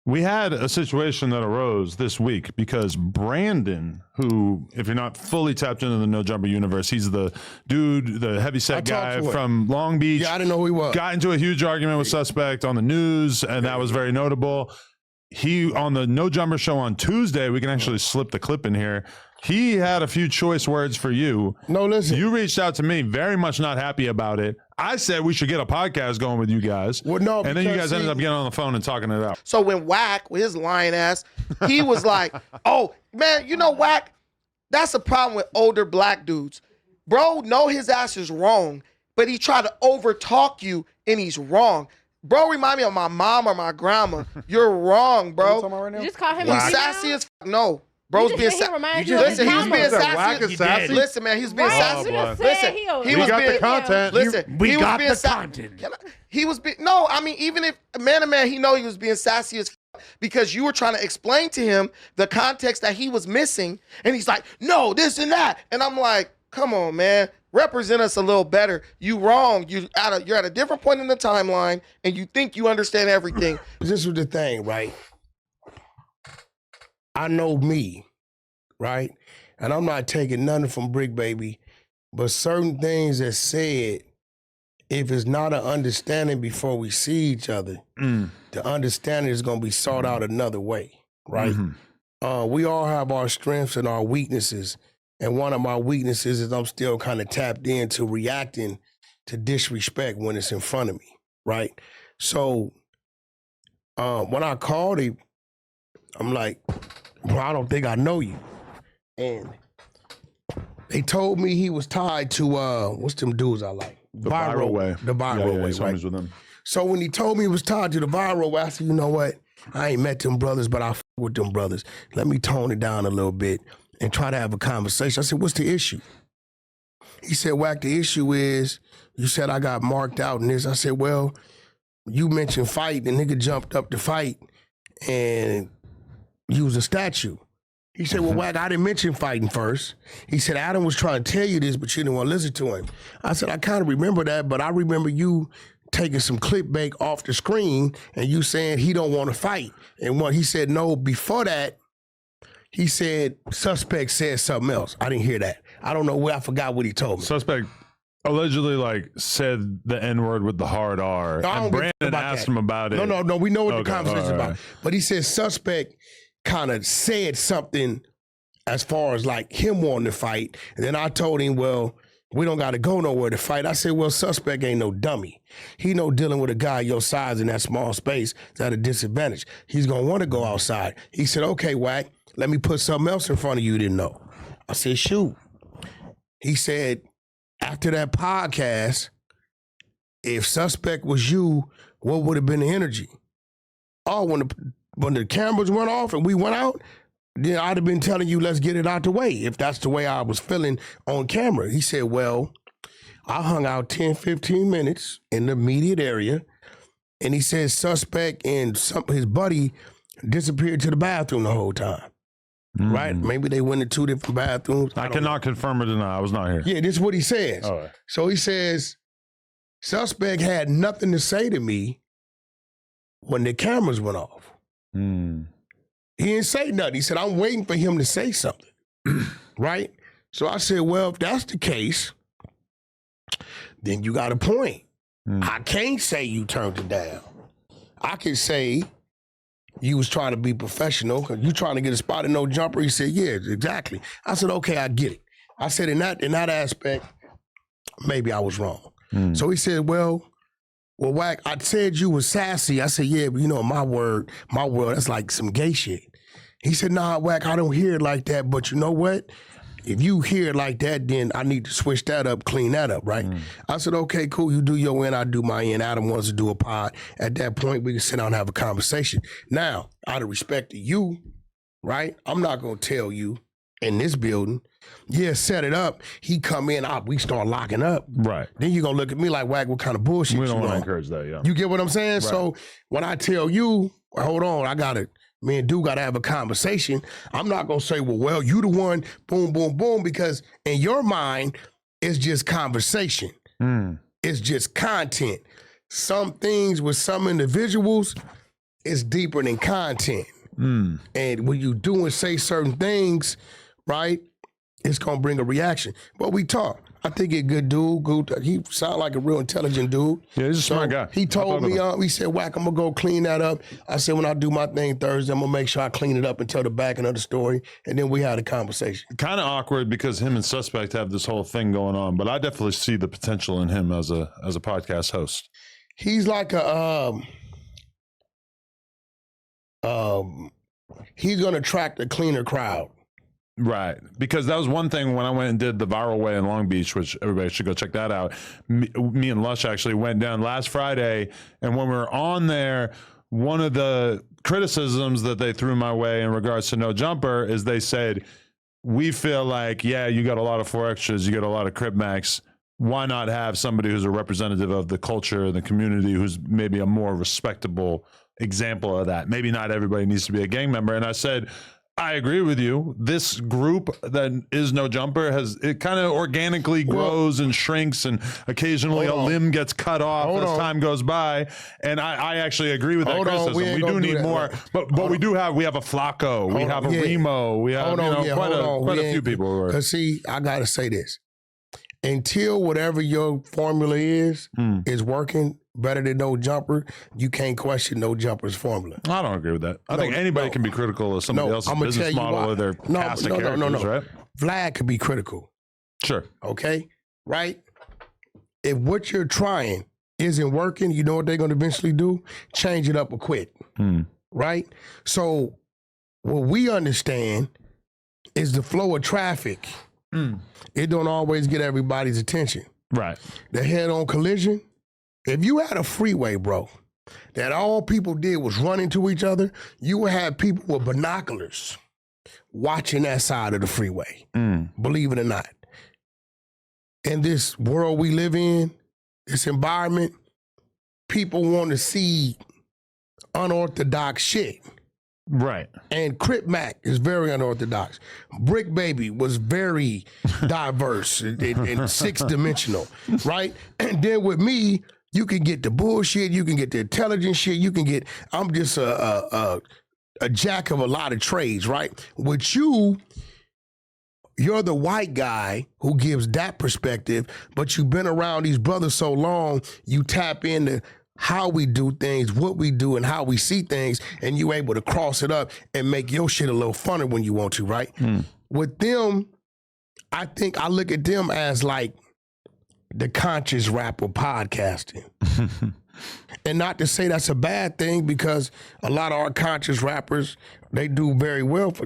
We had a situation that arose this week because Brandon, who, if you're not fully tapped into the No Jumper universe, he's the dude, the heavyset guy from Long Beach. Yeah, I didn't know who he was. Got into a huge argument with Suspect on the news, and that was very notable. He, on the No Jumper show on Tuesday, we can actually slip the clip in here. He had a few choice words for you. No, listen. You reached out to me, very much not happy about it. I said we should get a podcast going with you guys. Well, no, and then you guys ended up getting on the phone and talking it out. So when Wack, with his lying ass, he was like, oh, man, you know, Wack, that's the problem with older black dudes. Bro, know his ass is wrong, but he tried to overtalk you, and he's wrong. Bro, remind me of my mom or my grandma. You're wrong, bro. Right, you just call him He's sassy as fuck. No. Bro's being sassy. Listen, he was being sassy. sassy. Listen, man, he was being sassy. Listen, he was got being the content. Listen, we he was got being the sassy. content. He was being no. I mean, even if man to man, he know he was being sassy as fuck because you were trying to explain to him the context that he was missing, and he's like, no, this and that, and I'm like, come on, man. Represent us a little better. You wrong. You're at a different point in the timeline, and you think you understand everything. This was the thing, right? I know me, right? And I'm not taking nothing from Brick Baby, but certain things that said, if it's not an understanding before we see each other, the understanding is going to be sought out another way, right? We all have our strengths and our weaknesses. And one of my weaknesses is I'm still kind of tapped into reacting to disrespect when it's in front of me, right? So when I called him, I'm like, bro, I don't think I know you. And they told me he was tied to, what's them dudes I like? The Viral Way. The Viral Way, right? With them. So when he told me he was tied to the Viral Way, I said, you know what? I ain't met them brothers, but I f with them brothers. Let me tone it down a little bit and try to have a conversation. I said, what's the issue? He said, Wack, the issue is, you said I got marked out in this. I said, well, you mentioned fight, the nigga jumped up to fight and used a statue. He said, well, Wack, I didn't mention fighting first. He said, Adam was trying to tell you this, but you didn't want to listen to him. I said, I kind of remember that, but I remember you taking some clickbait off the screen and you saying he don't want to fight. And when he said no, before that, he said, Suspect said something else. I didn't hear that. I don't know where. I forgot what he told me. Suspect allegedly said the N-word with the hard R. No, and Brandon asked him about it. No. We know what the conversation is about. Right. But he said Suspect kind of said something as far as like him wanting to fight. And then I told him, well, we don't got to go nowhere to fight. I said, well, Suspect ain't no dummy. He know dealing with a guy your size in that small space is at a disadvantage. He's going to want to go outside. He said, okay, Wack, let me put something else in front of you didn't know. I said, shoot. He said, after that podcast, if Suspect was you, what would have been the energy? Oh, when the cameras went off and we went out, then I'd have been telling you, let's get it out the way, if that's the way I was feeling on camera. He said, well, I hung out 10, 15 minutes in the immediate area, and he said Suspect and his buddy disappeared to the bathroom the whole time. Right? Maybe they went to two different bathrooms. I cannot confirm or deny. I was not here. Yeah, this is what he says. All right. So he says, Suspect had nothing to say to me when the cameras went off. He didn't say nothing. He said, I'm waiting for him to say something. Right? So I said, well, if that's the case, then you got a point. I can't say you turned it down. I can say you was trying to be professional because you trying to get a spot in No Jumper. He said, yeah, exactly. I said, okay, I get it. I said, in that aspect, maybe I was wrong. So he said, well, Wack, I said you was sassy. I said, yeah, but you know, my world, that's like some gay shit. He said, nah, Wack, I don't hear it like that, but you know what? If you hear it like that, then I need to switch that up, clean that up, right? I said, okay, cool, you do your end, I do my end. Adam wants to do a pod. At that point, we can sit down and have a conversation. Now, out of respect to you, right, I'm not going to tell you in this building, yeah, set it up. He come in, we start locking up. Right. Then you're going to look at me like, Wack, what kind of bullshit We don't you want to on? encourage that, yeah. You get what I'm saying? Right. So when I tell you, hold on, me and Dude got to have a conversation. I'm not going to say, well, you the one, boom, boom, boom, because in your mind, it's just conversation. It's just content. Some things with some individuals, it's deeper than content. And when you do and say certain things, right, it's gonna bring a reaction. But we talk. I think he's a good dude. He sound like a real intelligent dude. Yeah, he's a smart guy. He told me, he said, Wack, I'm gonna go clean that up. I said, when I do my thing Thursday, I'm gonna make sure I clean it up and tell the back end of the story. And then we had a conversation. Kind of awkward because him and Suspect have this whole thing going on, but I definitely see the potential in him as a podcast host. He's like he's gonna attract a cleaner crowd. Right. Because that was one thing when I went and did the Viral Way in Long Beach, which everybody should go check that out. Me and Lush actually went down last Friday. And when we were on there, one of the criticisms that they threw my way in regards to No Jumper is they said, we feel like, yeah, you got a lot of 4 extras, you got a lot of Crip Max. Why not have somebody who's a representative of the culture and the community who's maybe a more respectable example of that? Maybe not everybody needs to be a gang member. And I said, I agree with you. This group that is No Jumper it kind of organically grows and shrinks, and occasionally a limb gets cut off as time goes by. And I actually agree with that criticism. We do need more, but we have a Flacco, we have a Remo, we have quite a few people. Because see, I gotta say this: until whatever your formula is working better than No Jumper, you can't question No Jumper's formula. I don't agree with that. I think anybody can be critical of somebody else's business model or their past characters, right? Vlad could be critical. Sure. Okay? Right? If what you're trying isn't working, you know what they're going to eventually do? Change it up or quit. Right? So what we understand is the flow of traffic. It don't always get everybody's attention. Right. The head-on collision, if you had a freeway, bro, that all people did was run into each other, you would have people with binoculars watching that side of the freeway, believe it or not. In this world we live in, this environment, people want to see unorthodox shit. Right. And Crip Mac is very unorthodox. Brick Baby was very diverse and six-dimensional, right? And then with me, you can get the bullshit, you can get the intelligent shit, I'm just a jack of a lot of trades, right? With you're the white guy who gives that perspective, but you've been around these brothers so long, you tap into how we do things, what we do, and how we see things, and you able to cross it up and make your shit a little funner when you want to, right? With them, I think I look at them as like the conscious rapper podcasting. And not to say that's a bad thing, because a lot of our conscious rappers, they do very well for,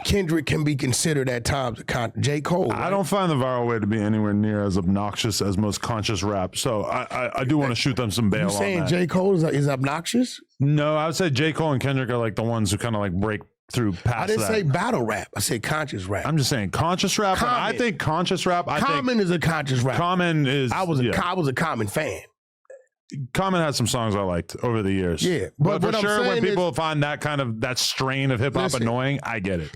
Kendrick can be considered at times J. Cole. Right? I don't find the Viral Way to be anywhere near as obnoxious as most conscious rap. So I do want to shoot them some bail on that. You saying J. Cole is obnoxious? No, I would say J. Cole and Kendrick are like the ones who kind of like break through past that. I didn't say battle rap. I said conscious rap. I'm just saying conscious rap. I think conscious rap. Common is a conscious rap. Common is. I was a Common fan. Common had some songs I liked over the years. Yeah, but for sure, when people find that strain of hip hop annoying, I get it.